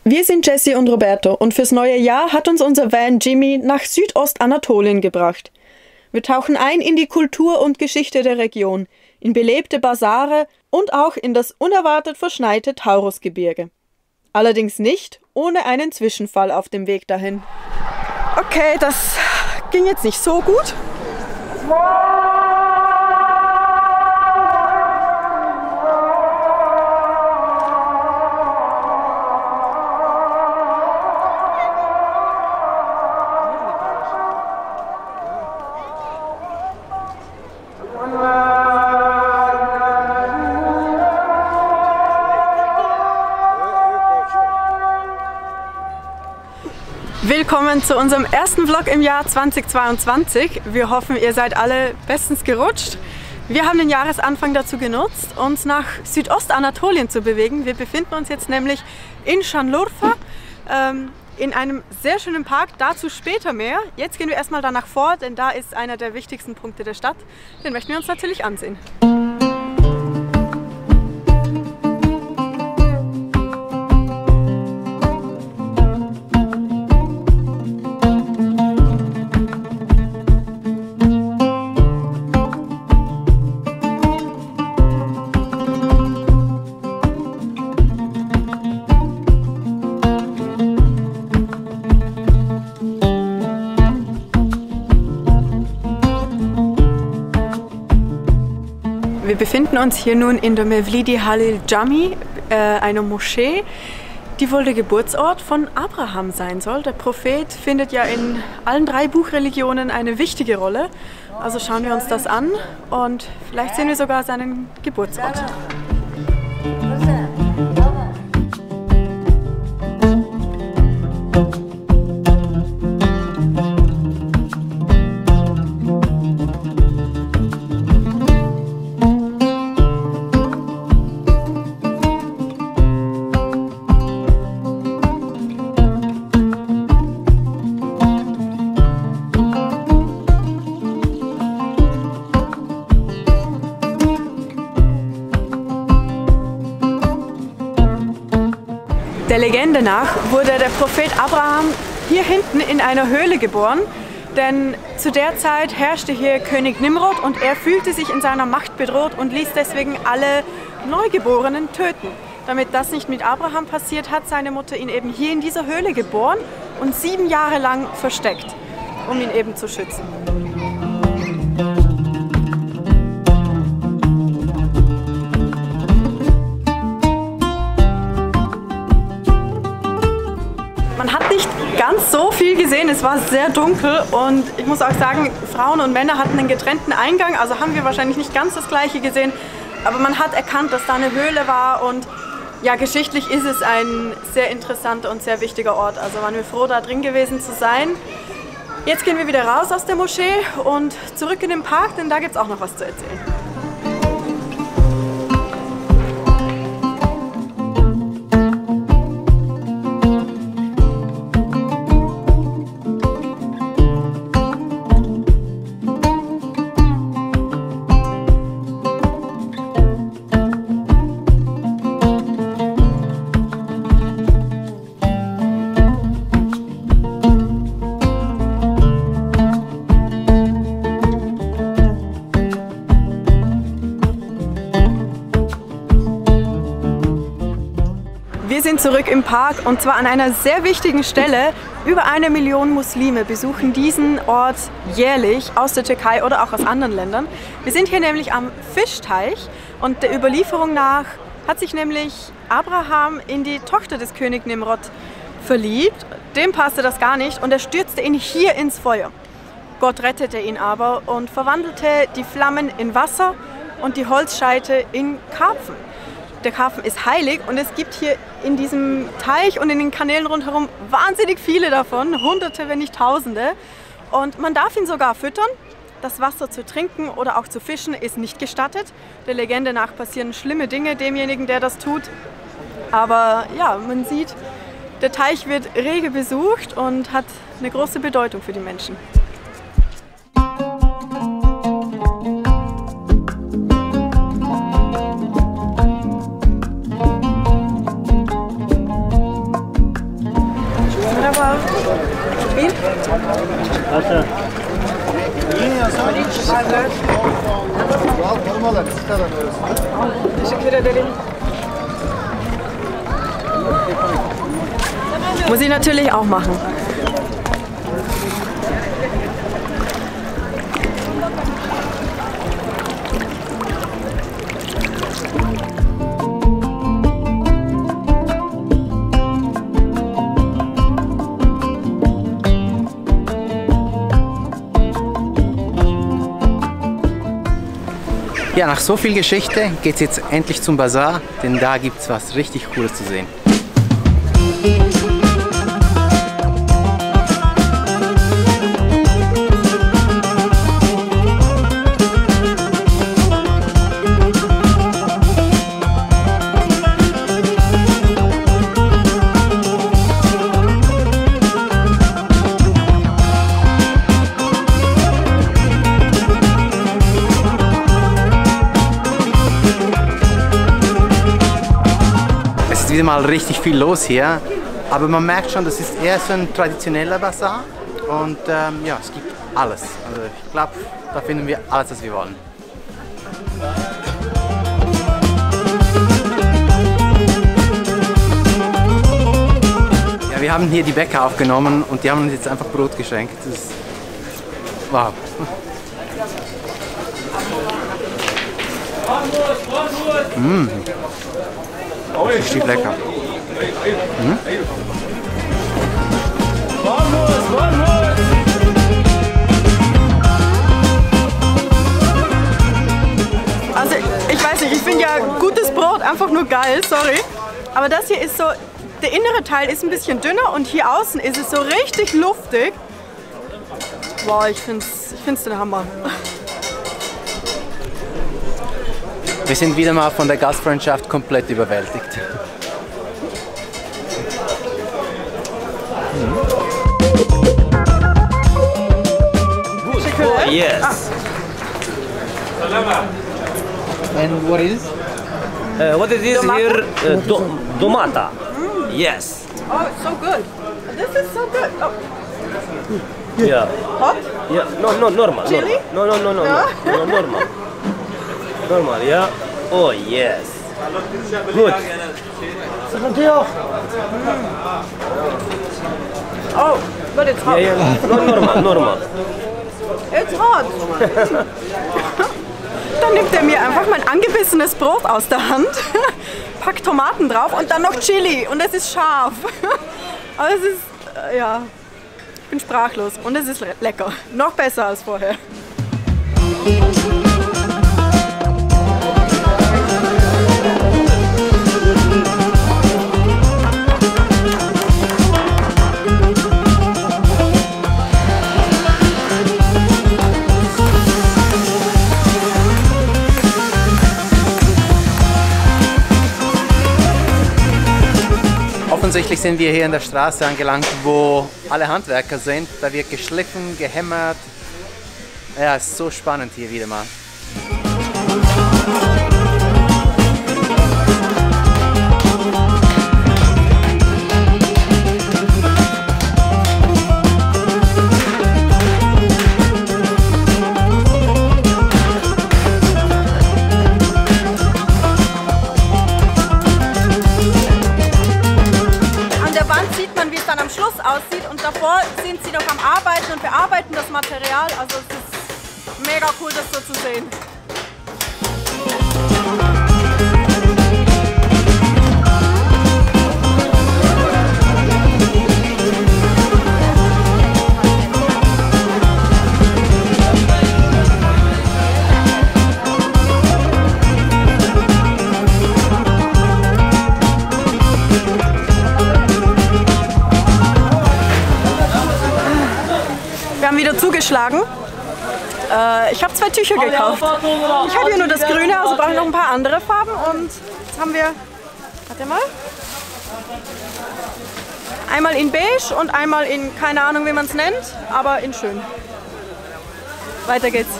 Wir sind Jessie und Roberto und fürs neue Jahr hat uns unser Van Jimmy nach Südostanatolien gebracht. Wir tauchen ein in die Kultur und Geschichte der Region, in belebte Basare und auch in das unerwartet verschneite Taurusgebirge. Allerdings nicht ohne einen Zwischenfall auf dem Weg dahin. Okay, das ging jetzt nicht so gut. Willkommen zu unserem ersten Vlog im Jahr 2022. Wir hoffen, ihr seid alle bestens gerutscht. Wir haben den Jahresanfang dazu genutzt, uns nach Südostanatolien zu bewegen. Wir befinden uns jetzt nämlich in Şanlıurfa, in einem sehr schönen Park, dazu später mehr. Jetzt gehen wir erstmal danach vor, denn da ist einer der wichtigsten Punkte der Stadt. Den möchten wir uns natürlich ansehen. Wir befinden uns hier nun in der Mevlidi Halil Cami, einer Moschee, die wohl der Geburtsort von Abraham sein soll. Der Prophet findet ja in allen 3 Buchreligionen eine wichtige Rolle. Also schauen wir uns das an und vielleicht sehen wir sogar seinen Geburtsort. Der Legende nach wurde der Prophet Abraham hier hinten in einer Höhle geboren, denn zu der Zeit herrschte hier König Nimrod und er fühlte sich in seiner Macht bedroht und ließ deswegen alle Neugeborenen töten. Damit das nicht mit Abraham passiert, hat seine Mutter ihn eben hier in dieser Höhle geboren und 7 Jahre lang versteckt, um ihn eben zu schützen. Man hat nicht ganz so viel gesehen, es war sehr dunkel und ich muss auch sagen, Frauen und Männer hatten einen getrennten Eingang, also haben wir wahrscheinlich nicht ganz das Gleiche gesehen, aber man hat erkannt, dass da eine Höhle war und ja, geschichtlich ist es ein sehr interessanter und sehr wichtiger Ort, also waren wir froh, da drin gewesen zu sein. Jetzt gehen wir wieder raus aus der Moschee und zurück in den Park, denn da gibt es auch noch was zu erzählen. Wir sind zurück im Park und zwar an einer sehr wichtigen Stelle. Über 1 Million Muslime besuchen diesen Ort jährlich aus der Türkei oder auch aus anderen Ländern. Wir sind hier nämlich am Fischteich und der Überlieferung nach hat sich nämlich Abraham in die Tochter des König Nimrod verliebt. Dem passte das gar nicht und er stürzte ihn hier ins Feuer. Gott rettete ihn aber und verwandelte die Flammen in Wasser und die Holzscheite in Karpfen. Der Karpfen ist heilig und es gibt hier in diesem Teich und in den Kanälen rundherum wahnsinnig viele davon, Hunderte, wenn nicht Tausende. Und man darf ihn sogar füttern. Das Wasser zu trinken oder auch zu fischen ist nicht gestattet. Der Legende nach passieren schlimme Dinge demjenigen, der das tut. Aber ja, man sieht, der Teich wird rege besucht und hat eine große Bedeutung für die Menschen. Bin? Teşekkür ederim. Muss ich natürlich auch machen. Ja, nach so viel Geschichte geht es jetzt endlich zum Bazar, denn da gibt es was richtig Cooles zu sehen. Wieder mal richtig viel los hier, aber man merkt schon, das ist eher so ein traditioneller Bazar und ja, es gibt alles. Also ich glaube, da finden wir alles, was wir wollen. Ja, wir haben hier die Bäcker aufgenommen und die haben uns jetzt einfach Brot geschenkt. Das ist wow. Mmh. Richtig lecker. Hm? Also ich weiß nicht, ich finde ja gutes Brot einfach nur geil, sorry. Aber das hier ist so, der innere Teil ist ein bisschen dünner und hier außen ist es so richtig luftig. Wow, ich find's den Hammer. Wir sind wieder mal von der Gastfreundschaft komplett überwältigt. Oh, yes. And what is? What it is here? Domata. Yes. Oh, it's so good. This is so good. Oh. Yeah. Hot? Yeah. No, normal. Chili? No, normal. Normal, yeah. Oh, yes. Good. Oh, but it's hot. Yeah. No, normal. It's hot. Dann nimmt er mir einfach mein angebissenes Brot aus der Hand, packt Tomaten drauf und dann noch Chili und es ist scharf. Aber es ist, ja, ich bin sprachlos und es ist lecker. Noch besser als vorher. Offensichtlich sind wir hier in der Straße angelangt, wo alle Handwerker sind. Da wird geschliffen, gehämmert. Ja, es ist so spannend hier wieder mal. Am Schluss aussieht und davor sind sie noch am Arbeiten und bearbeiten das Material. Also es ist mega cool, das so zu sehen. Wir haben wieder zugeschlagen. Ich habe 2 Tücher gekauft. Ich habe hier nur das Grüne, also brauche ich noch ein paar andere Farben. Und jetzt haben wir, warte mal, einmal in beige und einmal in, keine Ahnung wie man es nennt, aber in schön. Weiter geht's.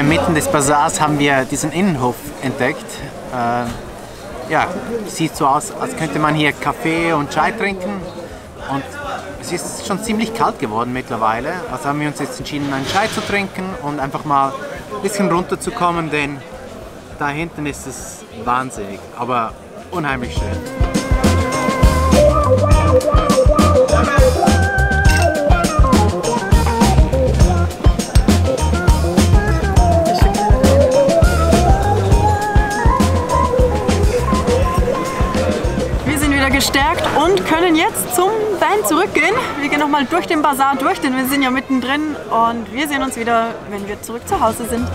inmitten des Bazars haben wir diesen Innenhof entdeckt. Ja, sieht so aus, als könnte man hier Kaffee und Chai trinken. Und es ist schon ziemlich kalt geworden mittlerweile. Also haben wir uns jetzt entschieden, einen Chai zu trinken und einfach mal ein bisschen runterzukommen, denn da hinten ist es wahnsinnig, aber unheimlich schön. Gestärkt und können jetzt zum Van zurückgehen. Wir gehen nochmal durch den Bazar durch, denn wir sind ja mittendrin und wir sehen uns wieder, wenn wir zurück zu Hause sind.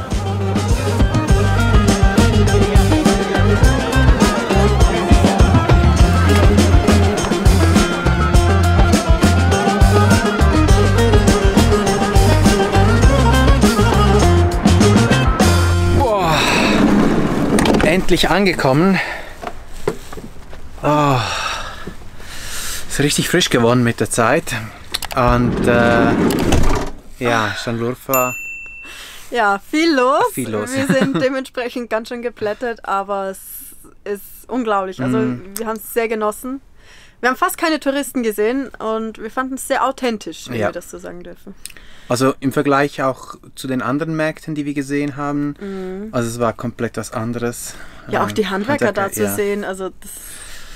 Boah. Endlich angekommen. Oh. Ist richtig frisch geworden mit der Zeit und ja, Şanlıurfa. Ja, viel los. Viel los. Wir sind dementsprechend ganz schön geplättet, aber es ist unglaublich. Also wir haben es sehr genossen. Wir haben fast keine Touristen gesehen und wir fanden es sehr authentisch, wenn wir das so sagen dürfen. Also im Vergleich auch zu den anderen Märkten, die wir gesehen haben, also es war komplett was anderes. Ja, auch die Handwerker da zu sehen, also das...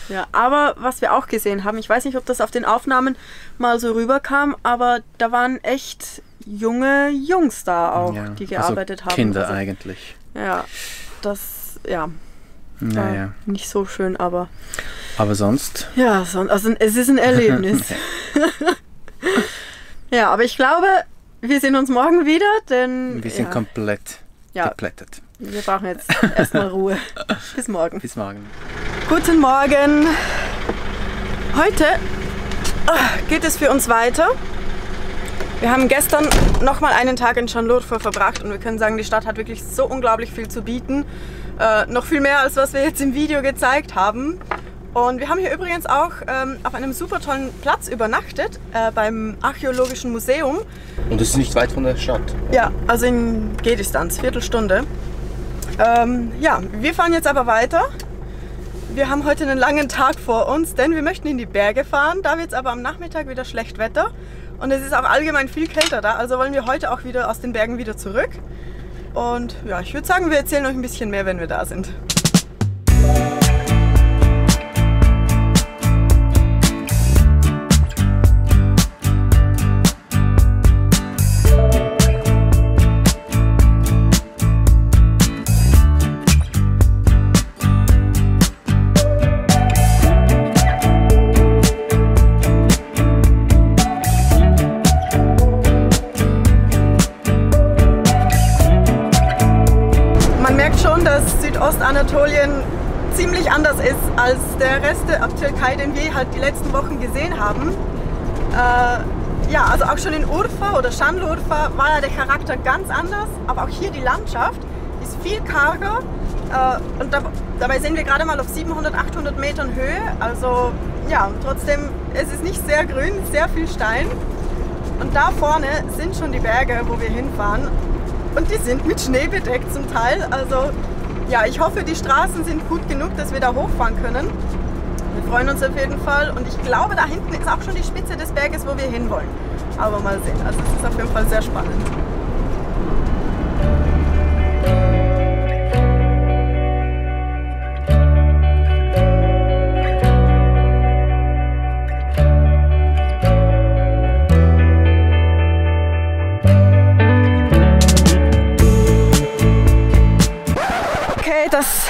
Ja, aber was wir auch gesehen haben, ich weiß nicht, ob das auf den Aufnahmen mal so rüberkam, aber da waren echt junge Jungs da auch, die gearbeitet haben. Kinder also, eigentlich. Ja, das, war nicht so schön, aber... Aber sonst? Ja, also es ist ein Erlebnis. Ja, aber ich glaube, wir sehen uns morgen wieder, denn... Wir sind komplett geplättet. Wir brauchen jetzt erstmal Ruhe. Bis morgen. Bis morgen. Guten Morgen. Heute geht es für uns weiter. Wir haben gestern nochmal einen Tag in Şanlıurfa verbracht und wir können sagen, die Stadt hat wirklich so unglaublich viel zu bieten. Noch viel mehr, als was wir jetzt im Video gezeigt haben. Und wir haben hier übrigens auch auf einem super tollen Platz übernachtet, beim Archäologischen Museum. Und es ist nicht weit von der Stadt? Ja, also in Gehdistanz, Viertelstunde. Ja, wir fahren jetzt aber weiter. Wir haben heute einen langen Tag vor uns, denn wir möchten in die Berge fahren. Da wird es aber am Nachmittag wieder schlecht Wetter und es ist auch allgemein viel kälter da. Also wollen wir heute auch wieder aus den Bergen wieder zurück. Und ja, ich würde sagen, wir erzählen euch ein bisschen mehr, wenn wir da sind. Ostanatolien ziemlich anders ist als der Rest der Türkei, den wir halt die letzten Wochen gesehen haben. Ja, also auch schon in Urfa oder Şanlıurfa war ja der Charakter ganz anders, aber auch hier die Landschaft ist viel karger und dabei sind wir gerade mal auf 700, 800 Metern Höhe, also ja, trotzdem, es ist nicht sehr grün, sehr viel Stein und da vorne sind schon die Berge, wo wir hinfahren und die sind mit Schnee bedeckt zum Teil, also ja, ich hoffe, die Straßen sind gut genug, dass wir da hochfahren können. Wir freuen uns auf jeden Fall und ich glaube, da hinten ist auch schon die Spitze des Berges, wo wir hinwollen. Aber mal sehen, also es ist auf jeden Fall sehr spannend. Das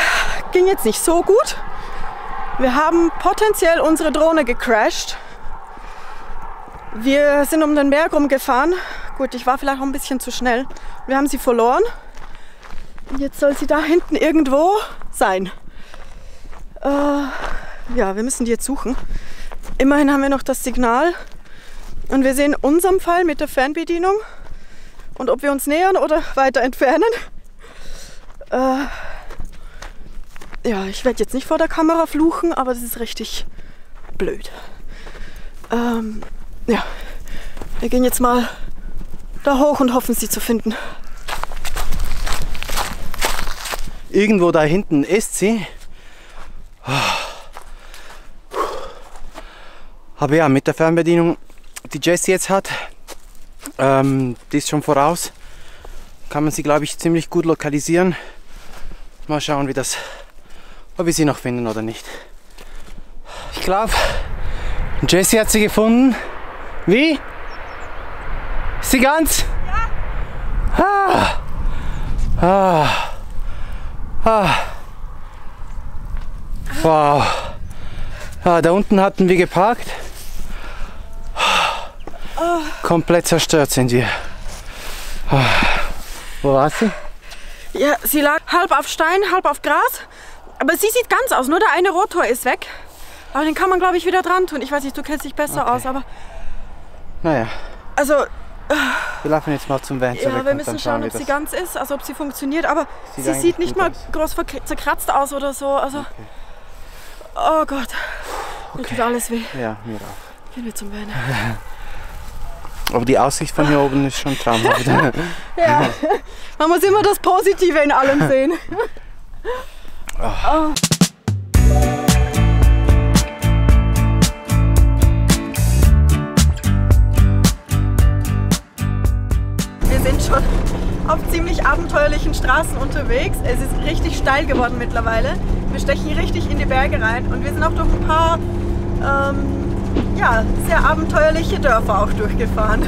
ging jetzt nicht so gut. Wir haben potenziell unsere Drohne gecrashed. Wir sind um den Berg rumgefahren. Gut, ich war vielleicht auch ein bisschen zu schnell. Wir haben sie verloren. Und jetzt soll sie da hinten irgendwo sein. Ja, wir müssen die jetzt suchen. Immerhin haben wir noch das Signal. Und wir sehen unseren Pfeil mit der Fernbedienung. Und ob wir uns nähern oder weiter entfernen. Ja, ich werde jetzt nicht vor der Kamera fluchen, aber das ist richtig blöd. Ja, wir gehen jetzt mal da hoch und hoffen, sie zu finden. Irgendwo da hinten ist sie. Aber ja, mit der Fernbedienung, die Jessie jetzt hat, die ist schon voraus, kann man sie, glaube ich, ziemlich gut lokalisieren. Mal schauen, ob wir sie noch finden oder nicht. Ich glaube, Jessie hat sie gefunden. Wie? Ist sie ganz? Ja. Wow. Da unten hatten wir geparkt. Komplett zerstört sind wir. Wo war sie? Ja, sie lag halb auf Stein, halb auf Gras. Aber sie sieht ganz aus, nur der eine Rotor ist weg. Aber den kann man, glaube ich, wieder dran tun. Ich weiß nicht, du kennst dich besser aus, aber... Naja. Also... Wir laufen jetzt mal zum Van zurück. Ja, wir müssen schauen, ob sie ganz ist, also ob sie funktioniert. Aber sie sieht nicht mal groß zerkratzt aus oder so. Also... Okay. Oh Gott. Mir tut alles weh. Ja, mir auch. Gehen wir zum Van. Aber die Aussicht von hier oben ist schon traumhaft. Ja, man muss immer das Positive in allem sehen. Oh. Wir sind schon auf ziemlich abenteuerlichen Straßen unterwegs. Es ist richtig steil geworden mittlerweile. Wir stechen richtig in die Berge rein und wir sind auch durch ein paar ja, sehr abenteuerliche Dörfer auch durchgefahren.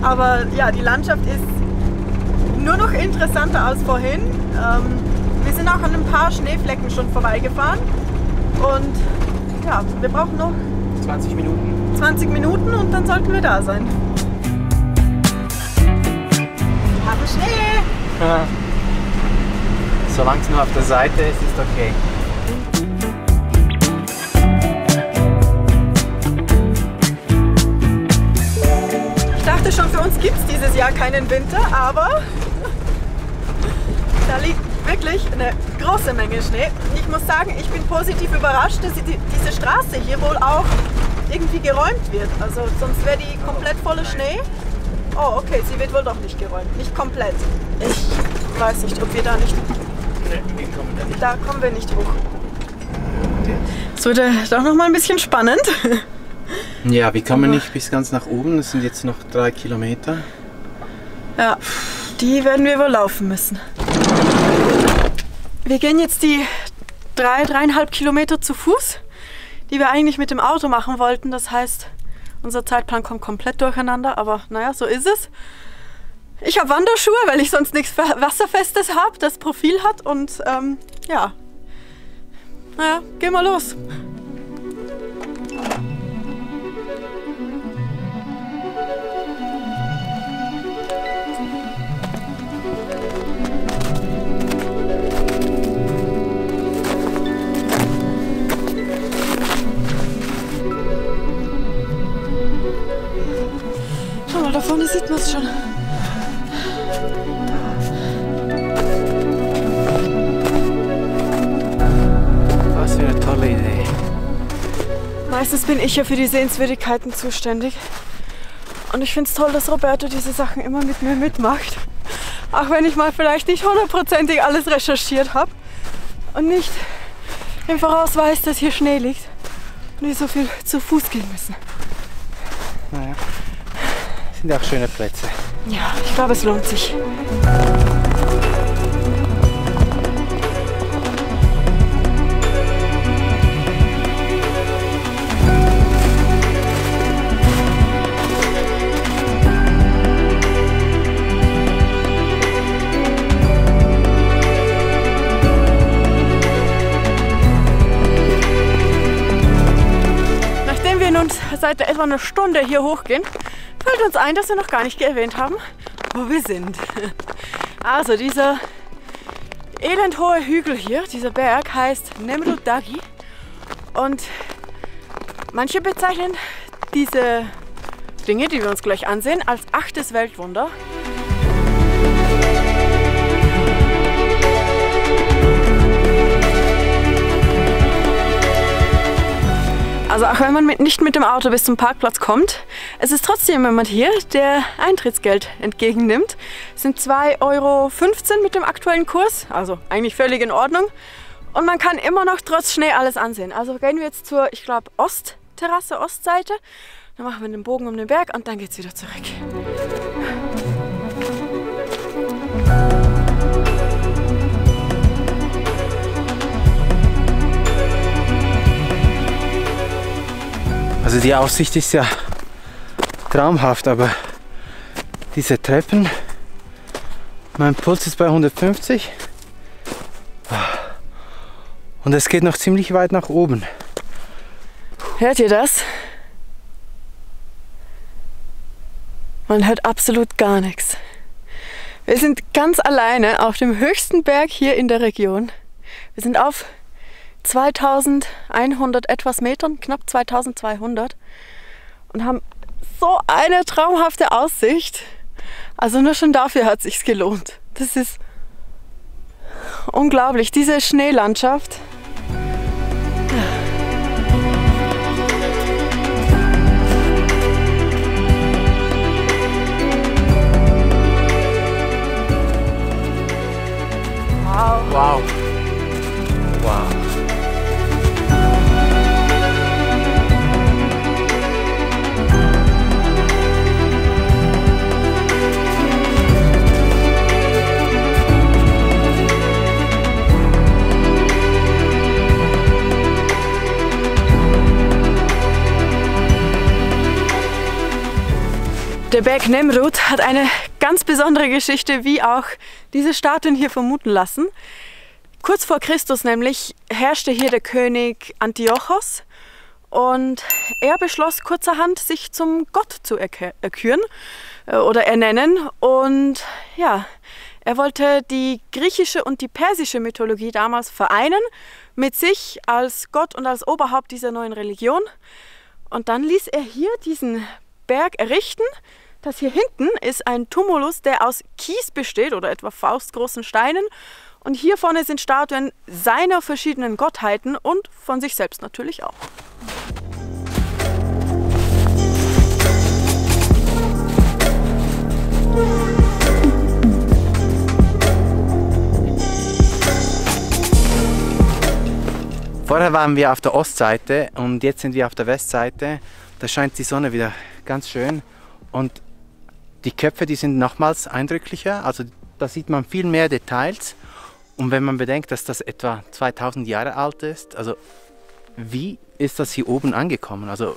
Aber ja, die Landschaft ist nur noch interessanter als vorhin. Wir sind auch an ein paar Schneeflecken schon vorbeigefahren und ja, wir brauchen noch 20 Minuten. 20 Minuten und dann sollten wir da sein. Wir haben Schnee! Ja. Solange es nur auf der Seite ist, ist okay. Ich dachte schon, für uns gibt es dieses Jahr keinen Winter, aber da liegt wirklich eine große Menge Schnee. Ich muss sagen, ich bin positiv überrascht, dass diese Straße hier wohl auch irgendwie geräumt wird. Also sonst wäre die komplett voller Schnee. Oh, okay, sie wird wohl doch nicht geräumt. Nicht komplett. Ich weiß nicht, ob wir da nicht... Da kommen wir nicht hoch. Es wird doch noch mal ein bisschen spannend. Ja, wir kommen nicht bis ganz nach oben. Das sind jetzt noch 3 Kilometer. Ja, die werden wir wohl laufen müssen. Wir gehen jetzt die 3,5 Kilometer zu Fuß, die wir eigentlich mit dem Auto machen wollten. Das heißt, unser Zeitplan kommt komplett durcheinander, aber naja, so ist es. Ich habe Wanderschuhe, weil ich sonst nichts Wasserfestes habe, das Profil hat und ja. Naja, gehen wir los. Schau mal, da vorne sieht man es schon. Was für eine tolle Idee. Meistens bin ich ja für die Sehenswürdigkeiten zuständig. Und ich finde es toll, dass Roberto diese Sachen immer mit mir mitmacht. Auch wenn ich mal vielleicht nicht hundertprozentig alles recherchiert habe und nicht im Voraus weiß, dass hier Schnee liegt und wir so viel zu Fuß gehen müssen. Naja, sind auch schöne Plätze. Ja, ich glaube, es lohnt sich. Seit etwa einer Stunde hier hochgehen, fällt uns ein, dass wir noch gar nicht erwähnt haben, wo wir sind. Also dieser elendhohe Hügel hier, dieser Berg heißt Nemrut Dagi und manche bezeichnen diese Dinge, die wir uns gleich ansehen, als 8. Weltwunder. Also Auch wenn man nicht mit dem Auto bis zum Parkplatz kommt, es ist trotzdem jemand hier, der Eintrittsgeld entgegennimmt. Es sind 2,15 € mit dem aktuellen Kurs, also eigentlich völlig in Ordnung. Und man kann immer noch trotz Schnee alles ansehen. Also gehen wir jetzt zur, ich glaube, Ostterrasse, Ostseite. Dann machen wir den Bogen um den Berg und dann geht es wieder zurück. Also die Aussicht ist ja traumhaft, aber diese Treppen, mein Puls ist bei 150 und es geht noch ziemlich weit nach oben. Hört ihr das? Man hört absolut gar nichts. Wir sind ganz alleine auf dem höchsten Berg hier in der Region. Wir sind auf 2100 etwas Metern, knapp 2200 und haben so eine traumhafte Aussicht. Also nur schon dafür hat es sich gelohnt. Das ist unglaublich, diese Schneelandschaft. Wow. Wow. Wow. Der Berg Nemrut hat eine ganz besondere Geschichte, wie auch diese Statuen hier vermuten lassen. Kurz vor Christus nämlich herrschte hier der König Antiochos und er beschloss kurzerhand, sich zum Gott zu erküren oder ernennen. Und ja, er wollte die griechische und die persische Mythologie damals vereinen mit sich als Gott und als Oberhaupt dieser neuen Religion. Und dann ließ er hier diesen Berg errichten. Das hier hinten ist ein Tumulus, der aus Kies besteht oder etwa faustgroßen Steinen. Und hier vorne sind Statuen seiner verschiedenen Gottheiten und von sich selbst natürlich auch. Vorher waren wir auf der Ostseite und jetzt sind wir auf der Westseite. Da scheint die Sonne wieder ganz schön und die Köpfe, die sind nochmals eindrücklicher, also da sieht man viel mehr Details. Und wenn man bedenkt, dass das etwa 2000 Jahre alt ist, also wie ist das hier oben angekommen? Also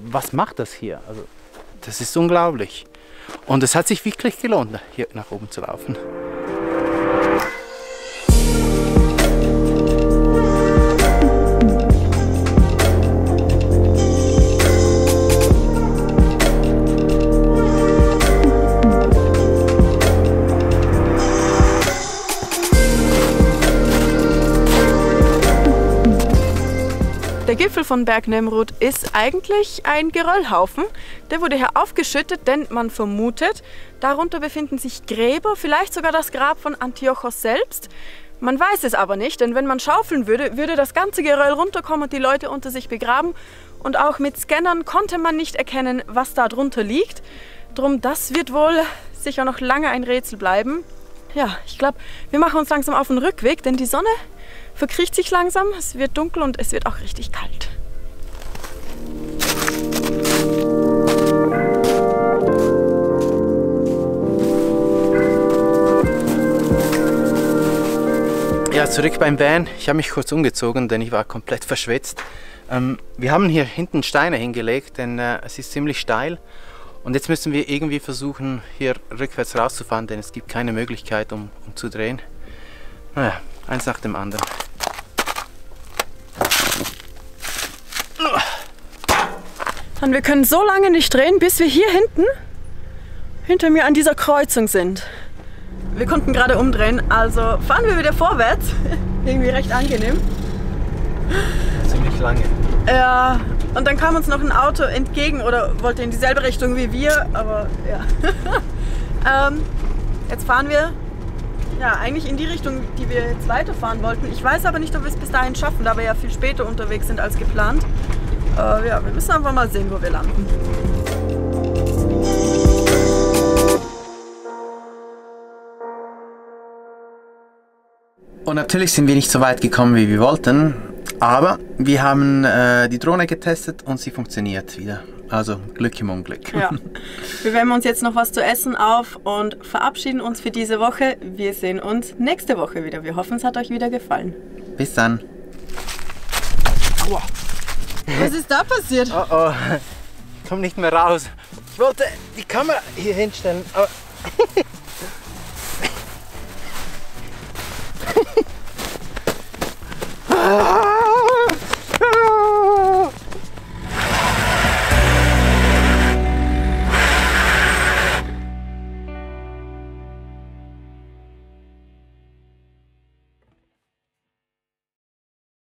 was macht das hier? Also das ist unglaublich. Und es hat sich wirklich gelohnt, hier nach oben zu laufen. Der Gipfel von Berg Nemrut ist eigentlich ein Geröllhaufen. Der wurde hier aufgeschüttet, denn man vermutet, darunter befinden sich Gräber, vielleicht sogar das Grab von Antiochos selbst. Man weiß es aber nicht, denn wenn man schaufeln würde, würde das ganze Geröll runterkommen und die Leute unter sich begraben. Und auch mit Scannern konnte man nicht erkennen, was da drunter liegt. Drum, das wird wohl sicher noch lange ein Rätsel bleiben. Ja, ich glaube, wir machen uns langsam auf den Rückweg, denn die Sonne verkriecht sich langsam, es wird dunkel und es wird auch richtig kalt. Ja, zurück beim Van. Ich habe mich kurz umgezogen, denn ich war komplett verschwitzt. Wir haben hier hinten Steine hingelegt, denn es ist ziemlich steil. Und jetzt müssen wir irgendwie versuchen, hier rückwärts rauszufahren, denn es gibt keine Möglichkeit, um zu drehen. Naja, eins nach dem anderen. Und wir können so lange nicht drehen, bis wir hier hinter mir an dieser Kreuzung sind. Wir konnten gerade umdrehen, also fahren wir wieder vorwärts. Irgendwie recht angenehm. Ziemlich lange. Ja, und dann kam uns noch ein Auto entgegen oder wollte in dieselbe Richtung wie wir, aber ja. Jetzt fahren wir ja eigentlich in die Richtung, die wir jetzt weiterfahren wollten. Ich weiß aber nicht, ob wir es bis dahin schaffen, da wir ja viel später unterwegs sind als geplant. Ja, wir müssen einfach mal sehen, wo wir landen. Und natürlich sind wir nicht so weit gekommen, wie wir wollten, aber wir haben die Drohne getestet und sie funktioniert wieder. Also Glück im Unglück. Ja. Wir wärmen uns jetzt noch was zu essen auf und verabschieden uns für diese Woche. Wir sehen uns nächste Woche wieder. Wir hoffen, es hat euch wieder gefallen. Bis dann. Aua. Was ist da passiert? Oh oh, komm nicht mehr raus. Ich wollte die Kamera hier hinstellen, aber...